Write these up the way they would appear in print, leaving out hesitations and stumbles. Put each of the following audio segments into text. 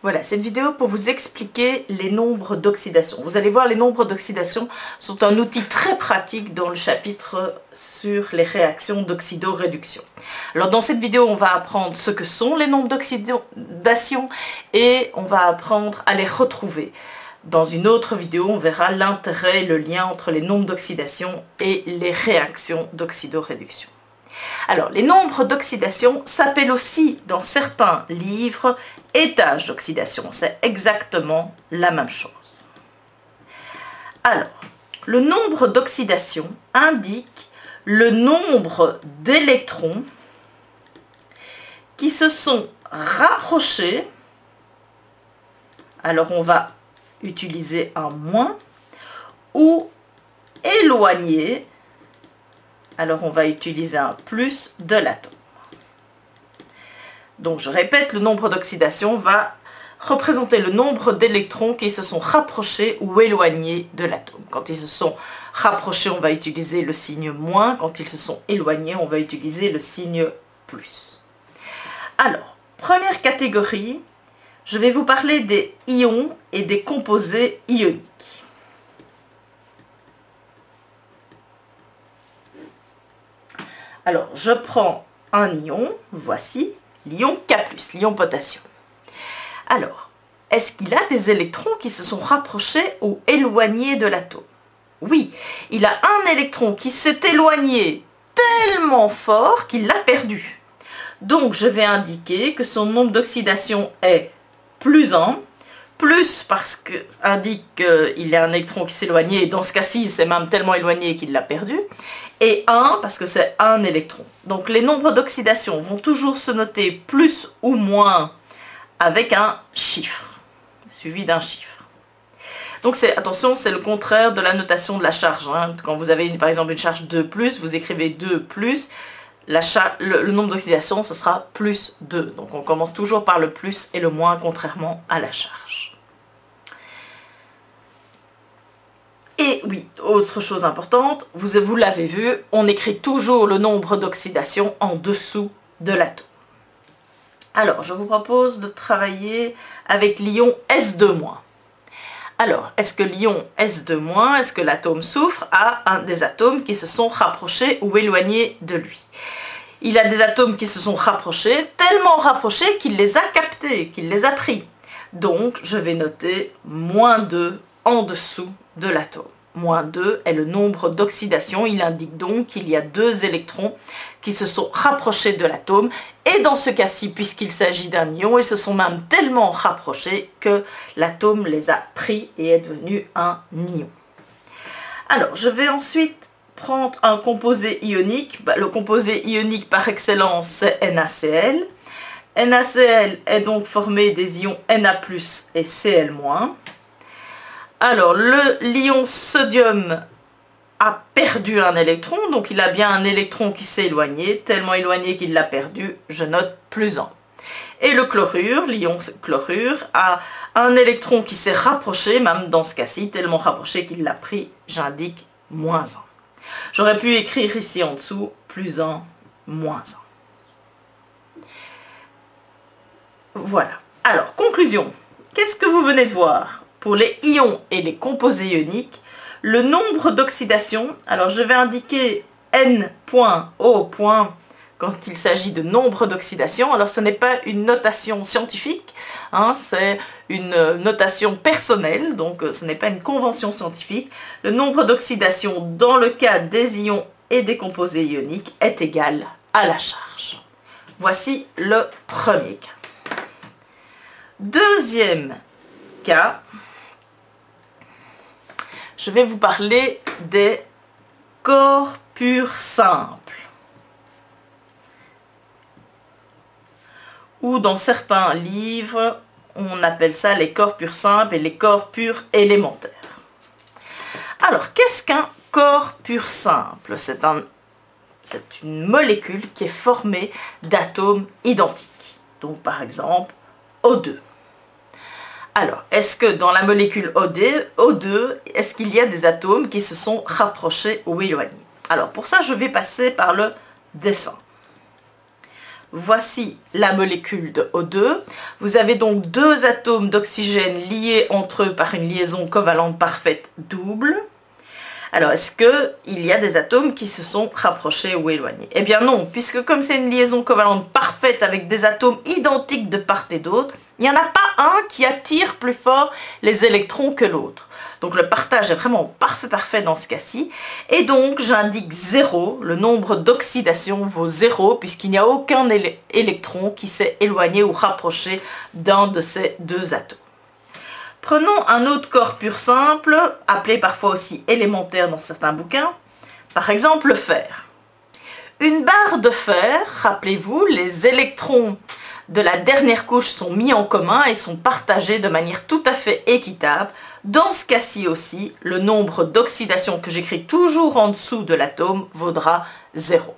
Voilà, cette vidéo pour vous expliquer les nombres d'oxydation. Vous allez voir, les nombres d'oxydation sont un outil très pratique dans le chapitre sur les réactions d'oxydoréduction. Alors dans cette vidéo, on va apprendre ce que sont les nombres d'oxydation et on va apprendre à les retrouver. Dans une autre vidéo, on verra l'intérêt et le lien entre les nombres d'oxydation et les réactions d'oxydoréduction. Alors, les nombres d'oxydation s'appellent aussi, dans certains livres, étages d'oxydation. C'est exactement la même chose. Alors, le nombre d'oxydation indique le nombre d'électrons qui se sont rapprochés. Alors, on va utiliser un moins, ou éloignés. Alors on va utiliser un plus de l'atome. Donc je répète, le nombre d'oxydation va représenter le nombre d'électrons qui se sont rapprochés ou éloignés de l'atome. Quand ils se sont rapprochés, on va utiliser le signe moins. Quand ils se sont éloignés, on va utiliser le signe plus. Alors, première catégorie, je vais vous parler des ions et des composés ioniques. Alors, je prends un ion, voici, l'ion K+, l'ion potassium. Alors, est-ce qu'il a des électrons qui se sont rapprochés ou éloignés de l'atome? Oui, il a un électron qui s'est éloigné tellement fort qu'il l'a perdu. Donc, je vais indiquer que son nombre d'oxydation est plus 1, plus parce que indique qu'il y a un électron qui s'est éloigné, et dans ce cas-ci, c'est même tellement éloigné qu'il l'a perdu, et 1 parce que c'est un électron. Donc les nombres d'oxydation vont toujours se noter plus ou moins avec un chiffre, suivi d'un chiffre. Donc attention, c'est le contraire de la notation de la charge. Hein. Quand vous avez par exemple une charge 2+, vous écrivez 2+, le nombre d'oxydation, ce sera plus 2. Donc on commence toujours par le plus et le moins, contrairement à la charge. Et oui, autre chose importante, vous l'avez vu, on écrit toujours le nombre d'oxydation en dessous de l'atome. Alors, je vous propose de travailler avec l'ion S2-. Alors, est-ce que l'ion S2-, est-ce que l'atome soufre a des atomes qui se sont rapprochés ou éloignés de lui? Il a des atomes qui se sont rapprochés, tellement rapprochés qu'il les a captés, qu'il les a pris. Donc, je vais noter -2 en dessous de l'atome. -2 est le nombre d'oxydation. Il indique donc qu'il y a 2 électrons qui se sont rapprochés de l'atome. Et dans ce cas-ci, puisqu'il s'agit d'un ion, ils se sont même tellement rapprochés que l'atome les a pris et est devenu un ion. Alors, je vais ensuite prendre un composé ionique. Le composé ionique par excellence, c'est NaCl. NaCl est donc formé des ions Na+ et Cl-. Alors, l'ion sodium a perdu un électron, donc il a bien un électron qui s'est éloigné, tellement éloigné qu'il l'a perdu, je note +1. Et le chlorure, l'ion chlorure, a un électron qui s'est rapproché, même dans ce cas-ci, tellement rapproché qu'il l'a pris, j'indique -1. J'aurais pu écrire ici en dessous +1, -1. Voilà. Alors, conclusion. Qu'est-ce que vous venez de voir? Pour les ions et les composés ioniques, le nombre d'oxydation, alors je vais indiquer N.O. quand il s'agit de nombre d'oxydation. Alors ce n'est pas une notation scientifique, hein, c'est une notation personnelle, donc ce n'est pas une convention scientifique. Le nombre d'oxydation dans le cas des ions et des composés ioniques est égal à la charge. Voici le premier cas. Deuxième cas, je vais vous parler des corps purs simples, ou dans certains livres, on appelle ça les corps purs simples et les corps purs élémentaires. Alors, qu'est-ce qu'un corps pur simple? C'est une molécule qui est formée d'atomes identiques. Donc, par exemple, O2. Alors, est-ce que dans la molécule O2, est-ce qu'il y a des atomes qui se sont rapprochés ou éloignés? Alors, pour ça, je vais passer par le dessin. voici la molécule de O2. Vous avez donc deux atomes d'oxygène liés entre eux par une liaison covalente parfaite double. Alors, est-ce qu'il y a des atomes qui se sont rapprochés ou éloignés? Eh bien non, puisque comme c'est une liaison covalente parfaite avec des atomes identiques de part et d'autre, il n'y en a pas un qui attire plus fort les électrons que l'autre. Donc le partage est vraiment parfait dans ce cas-ci. Et donc j'indique 0, le nombre d'oxydation vaut 0, puisqu'il n'y a aucun électron qui s'est éloigné ou rapproché d'un de ces deux atomes. Prenons un autre corps pur simple, appelé parfois aussi élémentaire dans certains bouquins, par exemple le fer. Une barre de fer, rappelez-vous, les électrons de la dernière couche sont mis en commun et sont partagés de manière tout à fait équitable. Dans ce cas-ci aussi, le nombre d'oxydation que j'écris toujours en dessous de l'atome vaudra 0.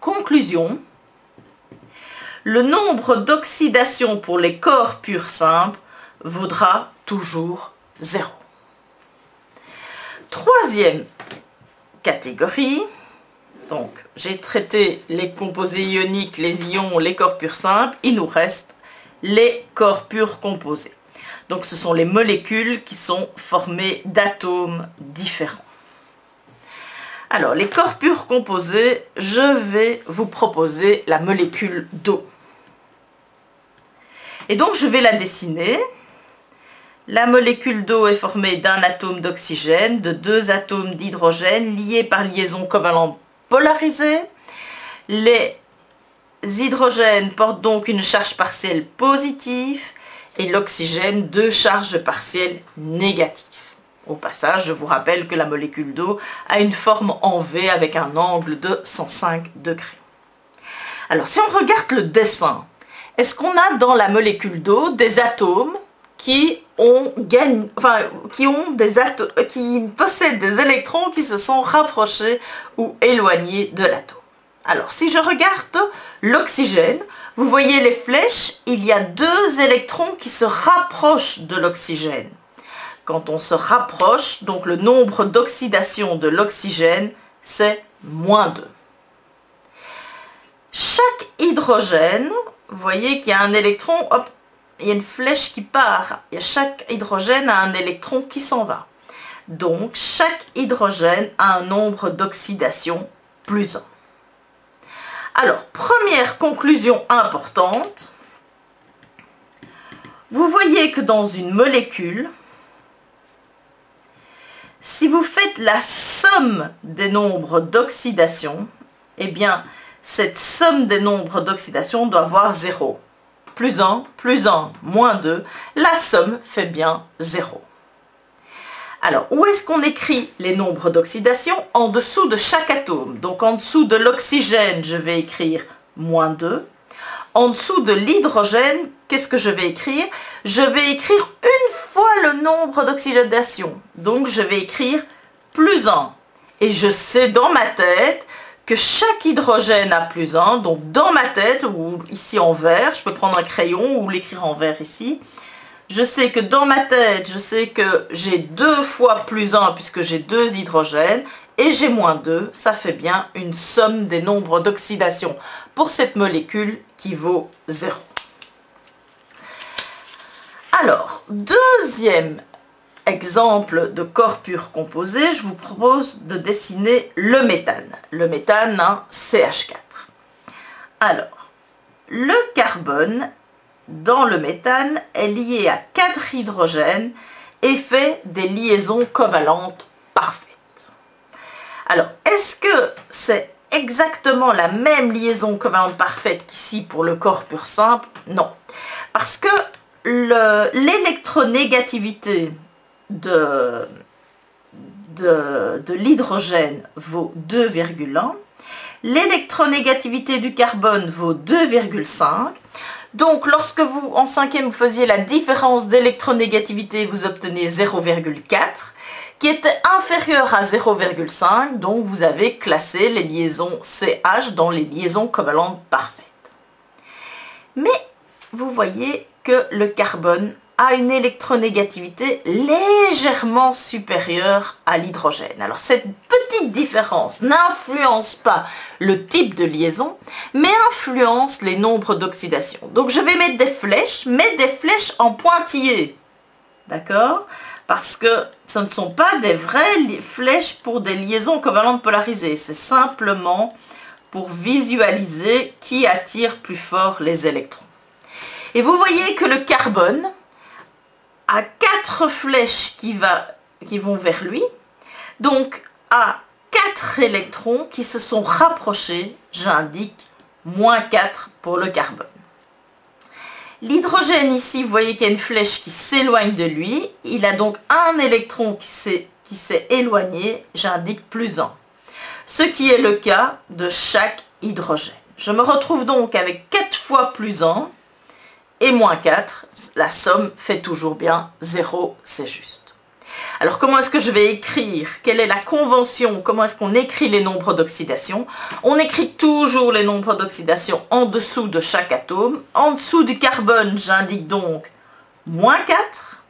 Conclusion, le nombre d'oxydation pour les corps purs simples vaudra toujours 0. Troisième catégorie, donc j'ai traité les composés ioniques, les ions, les corps purs simples, il nous reste les corps purs composés. Donc ce sont les molécules qui sont formées d'atomes différents. Alors les corps purs composés, je vais vous proposer la molécule d'eau. Et donc je vais la dessiner. La molécule d'eau est formée d'un atome d'oxygène, de deux atomes d'hydrogène liés par liaison covalente polarisée. Les hydrogènes portent donc une charge partielle positive et l'oxygène deux charges partielles négatives. Au passage, je vous rappelle que la molécule d'eau a une forme en V avec un angle de 105 degrés. Alors si on regarde le dessin, est-ce qu'on a dans la molécule d'eau des atomes qui possèdent des électrons qui se sont rapprochés ou éloignés de l'atome? Alors, si je regarde l'oxygène, vous voyez les flèches, il y a deux électrons qui se rapprochent de l'oxygène. Quand on se rapproche, donc le nombre d'oxydation de l'oxygène, c'est -2. Chaque hydrogène, vous voyez qu'il y a un électron, hop, il y a une flèche qui part, et chaque hydrogène a un électron qui s'en va. Donc, chaque hydrogène a un nombre d'oxydation +1. Alors, première conclusion importante, vous voyez que dans une molécule, si vous faites la somme des nombres d'oxydation, eh bien, cette somme des nombres d'oxydation doit avoir 0. +1, +1, -2, la somme fait bien 0. Alors, où est-ce qu'on écrit les nombres d'oxydation? En dessous de chaque atome. Donc, en dessous de l'oxygène, je vais écrire -2. En dessous de l'hydrogène, qu'est-ce que je vais écrire? Je vais écrire une fois le nombre d'oxydation. Donc, je vais écrire +1. Et je sais dans ma tête que chaque hydrogène a +1. Donc, dans ma tête, ou ici en vert, je peux prendre un crayon ou l'écrire en vert ici. Je sais que dans ma tête, je sais que j'ai 2 fois +1 puisque j'ai 2 hydrogènes et j'ai -2, ça fait bien une somme des nombres d'oxydation pour cette molécule qui vaut 0. Alors, deuxième exemple de corps pur composé, je vous propose de dessiner le méthane. Le méthane, un CH4. Alors, le carbone dans le méthane est lié à 4 hydrogènes et fait des liaisons covalentes parfaites. Alors, est-ce que c'est exactement la même liaison covalente parfaite qu'ici pour le corps pur simple? Non. Parce que l'électronégativité de l'hydrogène vaut 2,1. L'électronégativité du carbone vaut 2,5. Donc, lorsque vous, en cinquième, vous faisiez la différence d'électronégativité, vous obtenez 0,4, qui était inférieur à 0,5. Donc, vous avez classé les liaisons CH dans les liaisons covalentes parfaites. Mais, vous voyez que le carbone a une électronégativité légèrement supérieure à l'hydrogène. Alors cette petite différence n'influence pas le type de liaison, mais influence les nombres d'oxydation. Donc je vais mettre des flèches en pointillés. D'accord? Parce que ce ne sont pas des vraies flèches pour des liaisons covalentes polarisées. C'est simplement pour visualiser qui attire plus fort les électrons. Et vous voyez que le carbone a 4 flèches qui vont vers lui, donc a 4 électrons qui se sont rapprochés, j'indique -4 pour le carbone. L'hydrogène ici, vous voyez qu'il y a une flèche qui s'éloigne de lui, il a donc un électron qui s'est éloigné, j'indique +1. Ce qui est le cas de chaque hydrogène. Je me retrouve donc avec 4 fois +1 et -4, la somme fait toujours bien 0, c'est juste. Alors comment est-ce que je vais écrire? Quelle est la convention? Comment est-ce qu'on écrit les nombres d'oxydation? On écrit toujours les nombres d'oxydation en dessous de chaque atome. En dessous du carbone, j'indique donc -4.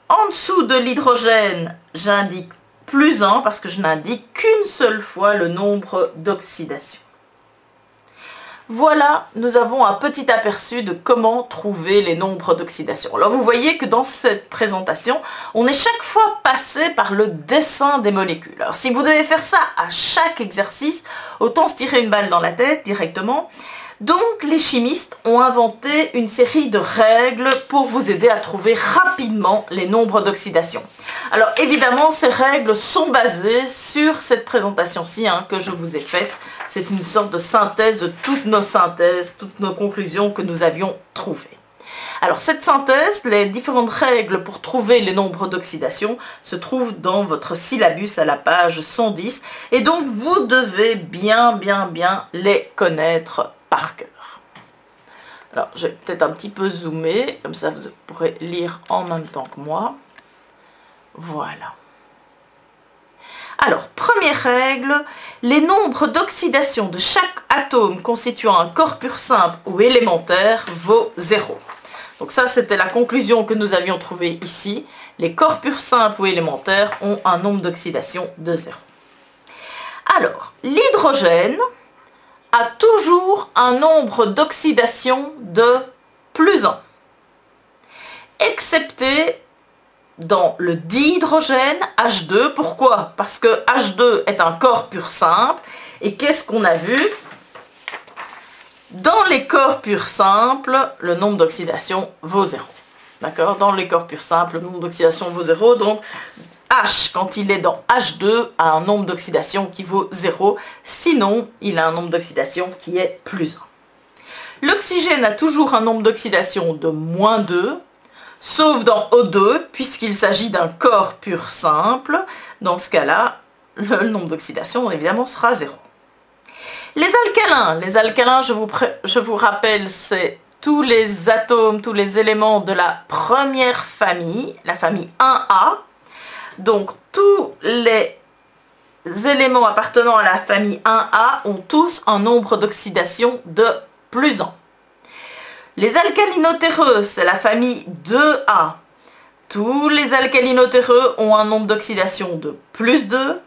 En dessous de l'hydrogène, j'indique +1 parce que je n'indique qu'une seule fois le nombre d'oxydation. Voilà, nous avons un petit aperçu de comment trouver les nombres d'oxydation. Alors vous voyez que dans cette présentation, on est chaque fois passé par le dessin des molécules. Alors si vous devez faire ça à chaque exercice, autant se tirer une balle dans la tête directement. Donc les chimistes ont inventé une série de règles pour vous aider à trouver rapidement les nombres d'oxydation. Alors évidemment, ces règles sont basées sur cette présentation-ci que je vous ai faite. C'est une sorte de synthèse de toutes nos synthèses, toutes nos conclusions que nous avions trouvées. Alors cette synthèse, les différentes règles pour trouver les nombres d'oxydation se trouvent dans votre syllabus à la page 110 et donc vous devez bien les connaître par cœur. Alors je vais peut-être un petit peu zoomer, comme ça vous pourrez lire en même temps que moi. Voilà. Alors, première règle, les nombres d'oxydation de chaque atome constituant un corps pur simple ou élémentaire vaut 0. Donc ça, c'était la conclusion que nous avions trouvée ici. Les corps purs simples ou élémentaires ont un nombre d'oxydation de 0. Alors, l'hydrogène a toujours un nombre d'oxydation de +1, excepté dans le dihydrogène H2. Pourquoi? Parce que H2 est un corps pur simple. Et qu'est-ce qu'on a vu? Dans les corps purs simples, le nombre d'oxydation vaut 0. D'accord? Dans les corps purs simples, le nombre d'oxydation vaut 0. Donc H, quand il est dans H2, a un nombre d'oxydation qui vaut 0. Sinon, il a un nombre d'oxydation qui est +1. L'oxygène a toujours un nombre d'oxydation de -2. Sauf dans O2, puisqu'il s'agit d'un corps pur simple. Dans ce cas-là, le nombre d'oxydation, évidemment, sera 0. Les alcalins, je vous rappelle, c'est tous les atomes, tous les éléments de la première famille, la famille 1A. Donc, tous les éléments appartenant à la famille 1A ont tous un nombre d'oxydation de +1. Les alcalinotéreux, c'est la famille 2A. Tous les alcalinotéreux ont un nombre d'oxydation de +2.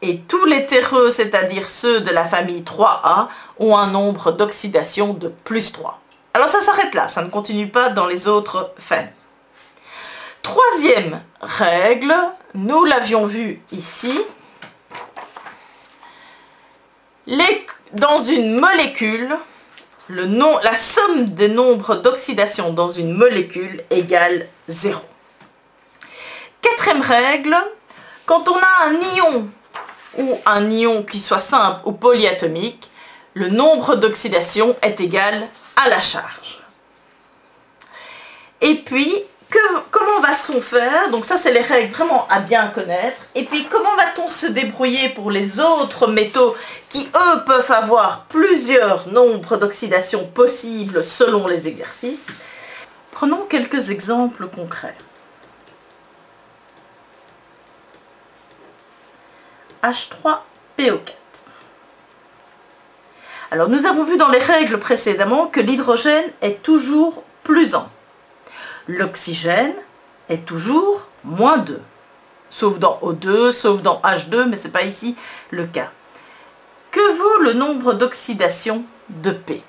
Et tous les terreux, c'est-à-dire ceux de la famille 3A, ont un nombre d'oxydation de +3. Alors ça s'arrête là, ça ne continue pas dans les autres familles. Troisième règle, nous l'avions vu ici. Dans une molécule, la somme des nombres d'oxydation dans une molécule égale 0. Quatrième règle, quand on a un ion ou un ion qui soit simple ou polyatomique, le nombre d'oxydation est égal à la charge. Et puis, comment va-t-on faire? Donc ça, c'est les règles vraiment à bien connaître. Et puis, comment va-t-on se débrouiller pour les autres métaux qui, eux, peuvent avoir plusieurs nombres d'oxydation possibles selon les exercices? Prenons quelques exemples concrets. H3PO4. Alors, nous avons vu dans les règles précédemment que l'hydrogène est toujours +1. L'oxygène est toujours moins 2. Sauf dans O2, sauf dans H2, mais ce n'est pas ici le cas. Que vaut le nombre d'oxydation de P?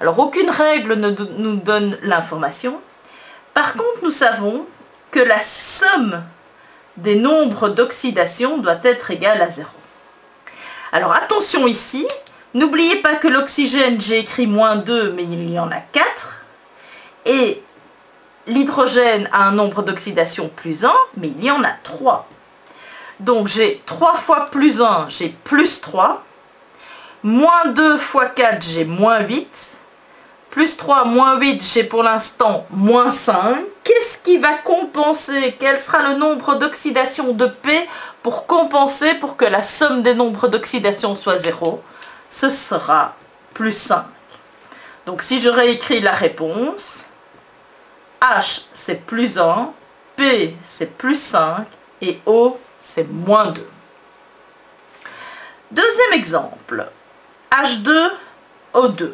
Alors, aucune règle ne nous donne l'information. Par contre, nous savons que la somme des nombres d'oxydation doit être égale à 0. Alors, attention ici, n'oubliez pas que l'oxygène, j'ai écrit moins 2, mais il y en a 4. Et l'hydrogène a un nombre d'oxydation plus 1, mais il y en a 3. Donc j'ai 3 fois plus 1, j'ai plus 3. Moins 2 fois 4, j'ai moins 8. Plus 3, moins 8, j'ai pour l'instant moins 5. Qu'est-ce qui va compenser? Quel sera le nombre d'oxydation de P pour compenser pour que la somme des nombres d'oxydation soit 0? Ce sera plus 5. Donc si je réécris la réponse, H c'est plus 1, P c'est plus 5 et O c'est moins 2. Deuxième exemple, H2O2.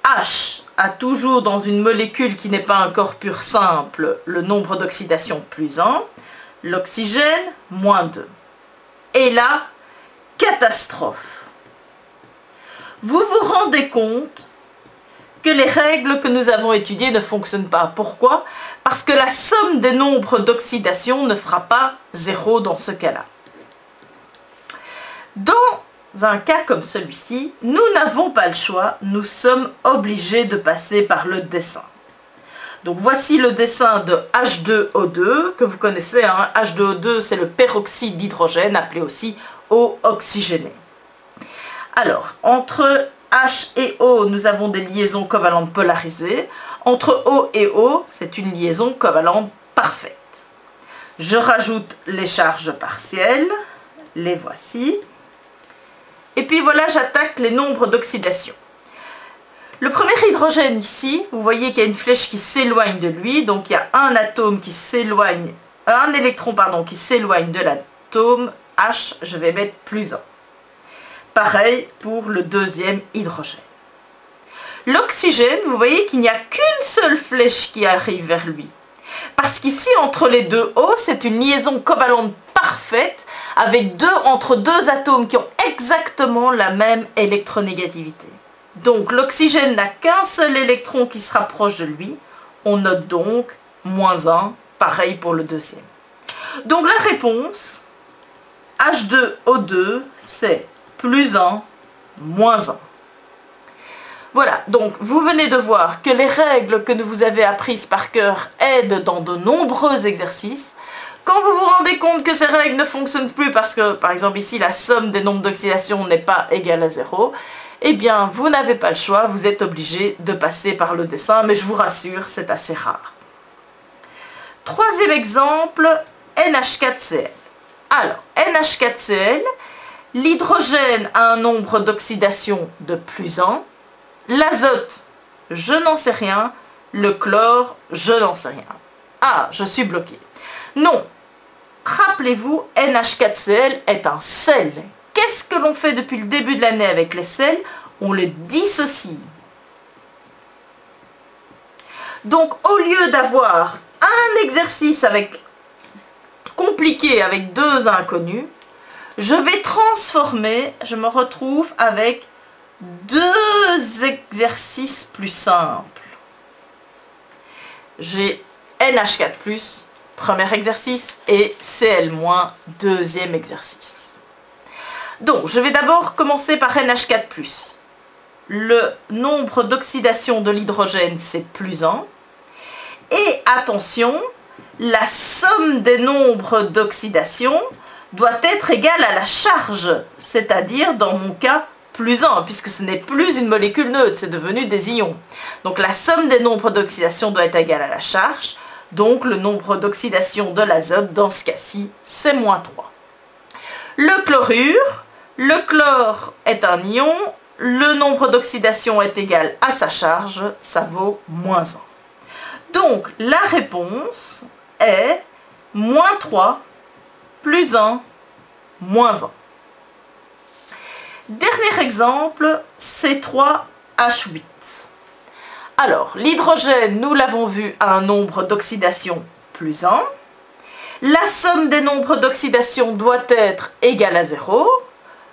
H a toujours dans une molécule qui n'est pas un corps pur simple le nombre d'oxydation plus 1, l'oxygène moins 2. Et là, catastrophe. Vous vous rendez compte que les règles que nous avons étudiées ne fonctionnent pas. Pourquoi? Parce que la somme des nombres d'oxydation ne fera pas 0 dans ce cas-là. Dans un cas comme celui-ci, nous n'avons pas le choix, nous sommes obligés de passer par le dessin. Donc voici le dessin de H2O2, que vous connaissez, hein. H2O2 c'est le peroxyde d'hydrogène, appelé aussi eau oxygénée. Alors, entre H et O, nous avons des liaisons covalentes polarisées. Entre O et O, c'est une liaison covalente parfaite. Je rajoute les charges partielles, les voici. Et puis voilà, j'attaque les nombres d'oxydation. Le premier hydrogène ici, vous voyez qu'il y a une flèche qui s'éloigne de lui, donc il y a un atome qui s'éloigne, un électron pardon, qui s'éloigne de l'atome H, je vais mettre plus 1. Pareil pour le deuxième hydrogène. L'oxygène, vous voyez qu'il n'y a qu'une seule flèche qui arrive vers lui. Parce qu'ici, entre les deux O, c'est une liaison covalente parfaite avec entre deux atomes qui ont exactement la même électronégativité. Donc l'oxygène n'a qu'un seul électron qui se rapproche de lui. On note donc moins 1, pareil pour le deuxième. Donc la réponse, H2O2, c'est plus 1, moins 1. Voilà, donc vous venez de voir que les règles que vous avez apprises par cœur aident dans de nombreux exercices. Quand vous vous rendez compte que ces règles ne fonctionnent plus parce que, par exemple ici, la somme des nombres d'oxydation n'est pas égale à 0, eh bien, vous n'avez pas le choix, vous êtes obligé de passer par le dessin, mais je vous rassure, c'est assez rare. Troisième exemple, NH4Cl. Alors, NH4Cl, l'hydrogène a un nombre d'oxydation de plus 1, l'azote, je n'en sais rien, le chlore, je n'en sais rien. Ah, je suis bloqué. Non, rappelez-vous, NH4Cl est un sel. Qu'est-ce que l'on fait depuis le début de l'année avec les sels? On les dissocie. Donc, au lieu d'avoir un exercice compliqué avec deux inconnus, je vais transformer, je me retrouve avec deux exercices plus simples. J'ai NH4+, premier exercice, et Cl-, deuxième exercice. Donc, je vais d'abord commencer par NH4+. Le nombre d'oxydation de l'hydrogène, c'est plus 1. Et attention, la somme des nombres d'oxydation doit être égale à la charge, c'est-à-dire, dans mon cas, plus 1, puisque ce n'est plus une molécule neutre, c'est devenu des ions. Donc la somme des nombres d'oxydation doit être égale à la charge, donc le nombre d'oxydation de l'azote, dans ce cas-ci, c'est moins 3. Le chlorure, le chlore est un ion, le nombre d'oxydation est égal à sa charge, ça vaut moins 1. Donc la réponse est moins 3 plus 1, moins 1. Dernier exemple, C3H8. Alors, l'hydrogène, nous l'avons vu, a un nombre d'oxydation plus 1. La somme des nombres d'oxydation doit être égale à 0.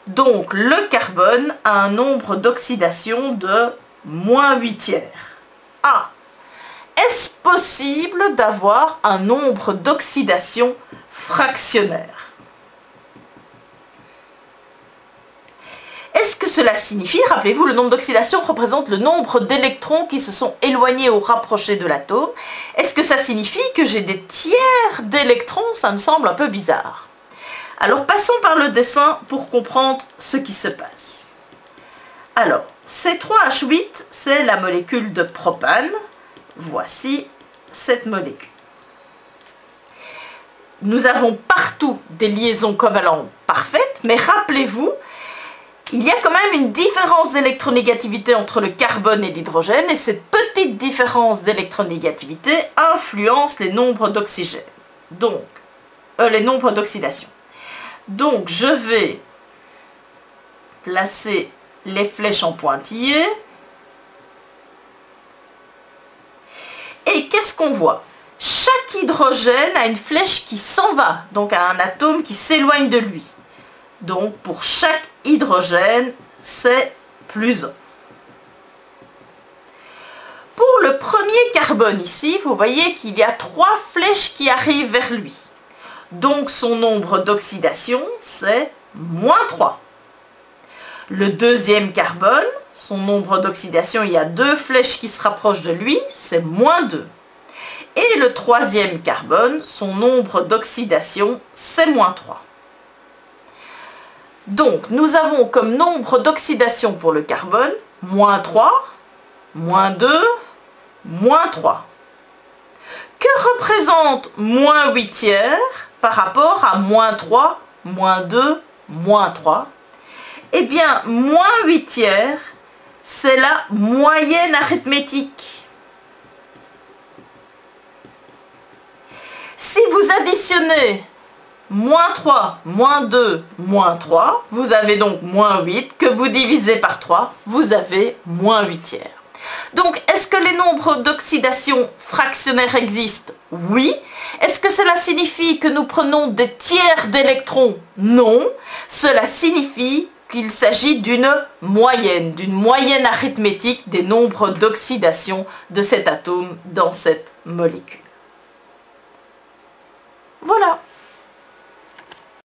Donc, le carbone a un nombre d'oxydation de moins 8 tiers. Ah! Est-ce possible d'avoir un nombre d'oxydation fractionnaire? Est-ce que cela signifie, rappelez-vous, le nombre d'oxydation représente le nombre d'électrons qui se sont éloignés ou rapprochés de l'atome. Est-ce que ça signifie que j'ai des tiers d'électrons? Ça me semble un peu bizarre. Alors passons par le dessin pour comprendre ce qui se passe. Alors, C3H8, c'est la molécule de propane. Voici cette molécule. Nous avons partout des liaisons covalentes parfaites, mais rappelez-vous, il y a quand même une différence d'électronégativité entre le carbone et l'hydrogène, et cette petite différence d'électronégativité influence les nombres d'oxygène. Donc, les nombres d'oxydation. Donc, je vais placer les flèches en pointillés. Et qu'est-ce qu'on voit? Chaque hydrogène a une flèche qui s'en va, donc a un atome qui s'éloigne de lui. Donc, pour chaque hydrogène, c'est plus 1. Pour le premier carbone ici, vous voyez qu'il y a 3 flèches qui arrivent vers lui. Donc, son nombre d'oxydation, c'est moins 3. Le deuxième carbone, son nombre d'oxydation, il y a 2 flèches qui se rapprochent de lui, c'est moins 2. Et le troisième carbone, son nombre d'oxydation, c'est moins 3. Donc, nous avons comme nombre d'oxydation pour le carbone, moins 3, moins 2, moins 3. Que représente moins 8 tiers par rapport à moins 3, moins 2, moins 3? Eh bien, moins 8 tiers, c'est la moyenne arithmétique. Si vous additionnez moins 3, moins 2, moins 3, vous avez donc moins 8, que vous divisez par 3, vous avez moins 8 tiers. Donc, est-ce que les nombres d'oxydation fractionnaires existent? Oui. Est-ce que cela signifie que nous prenons des tiers d'électrons? Non. Cela signifie qu'il s'agit d'une moyenne arithmétique des nombres d'oxydation de cet atome dans cette molécule. Voilà.